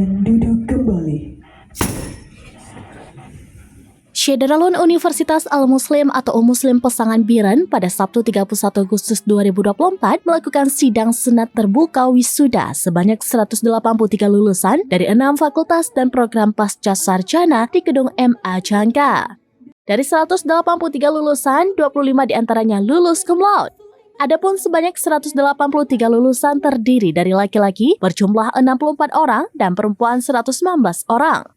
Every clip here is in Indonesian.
Duduk kembali. Syederalun Universitas Al-Muslim atau Muslim Pasangan Biren pada Sabtu 31 Agustus 2024 melakukan sidang senat terbuka wisuda sebanyak 183 lulusan dari 6 fakultas dan program pasca sarjana di Gedung MA Jangka. Dari 183 lulusan, 25 diantaranya lulus cum laude. Adapun sebanyak 183 lulusan terdiri dari laki-laki berjumlah 64 orang dan perempuan 119 orang.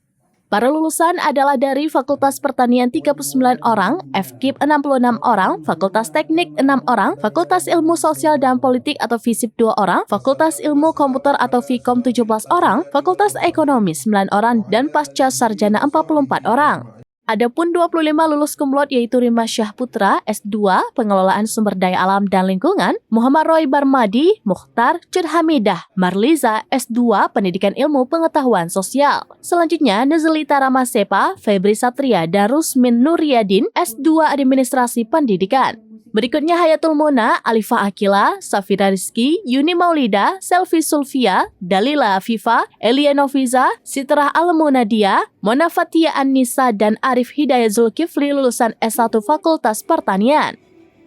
Para lulusan adalah dari Fakultas Pertanian 39 orang, FKIP 66 orang, Fakultas Teknik 6 orang, Fakultas Ilmu Sosial dan Politik atau FISIP 2 orang, Fakultas Ilmu Komputer atau FIKOM 17 orang, Fakultas Ekonomi 9 orang, dan Pasca Sarjana 44 orang. Adapun 25 lulus cum laude yaitu Rima Syah Putra, S2, Pengelolaan Sumber Daya Alam dan Lingkungan, Muhammad Roy Barmadi, Mukhtar Hamidah, Marliza, S2, Pendidikan Ilmu Pengetahuan Sosial. Selanjutnya, Nezlita Ramasepa, Febri Satria, dan Rusmin Nuryadin, S2 Administrasi Pendidikan. Berikutnya Hayatul Mona, Alifah Akila, Safira Rizky, Yuni Maulida, Selvi Sulfia, Dalila Afifa, Elia Noviza, Sitrah Al-Munadia, Mona Fatia An-Nisa, dan Arif Hidayat Zulkifli lulusan S1 Fakultas Pertanian.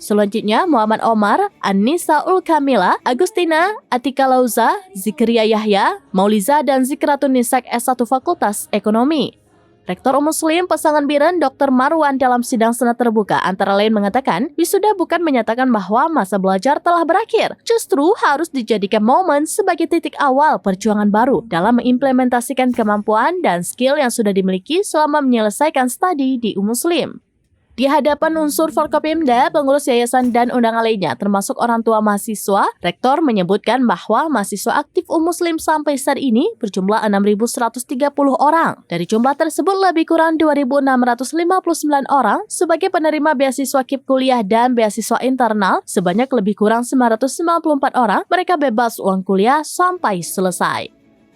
Selanjutnya Muhammad Omar, An-Nisa Ul-Kamila, Agustina, Atika Lauza, Zikria Yahya, Mauliza, dan Zikratun Nisak S1 Fakultas Ekonomi. Rektor Muslim Pasangan Biren Dr. Marwan dalam sidang senat terbuka antara lain mengatakan, wisuda bukan menyatakan bahwa masa belajar telah berakhir, justru harus dijadikan momen sebagai titik awal perjuangan baru dalam mengimplementasikan kemampuan dan skill yang sudah dimiliki selama menyelesaikan studi di Muslim. Di hadapan unsur Forkopimda, pengurus yayasan dan undangan lainnya, termasuk orang tua mahasiswa, Rektor menyebutkan bahwa mahasiswa aktif Muslim sampai saat ini berjumlah 6.130 orang. Dari jumlah tersebut, lebih kurang 2.659 orang sebagai penerima beasiswa KIP kuliah dan beasiswa internal, sebanyak lebih kurang 994 orang mereka bebas uang kuliah sampai selesai.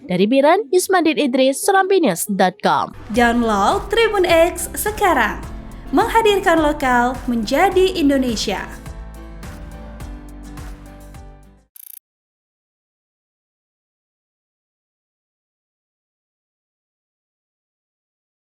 Dari Biren, Yusmandit Idris, serambinews.com. Download Tribun X sekarang. Menghadirkan lokal menjadi Indonesia.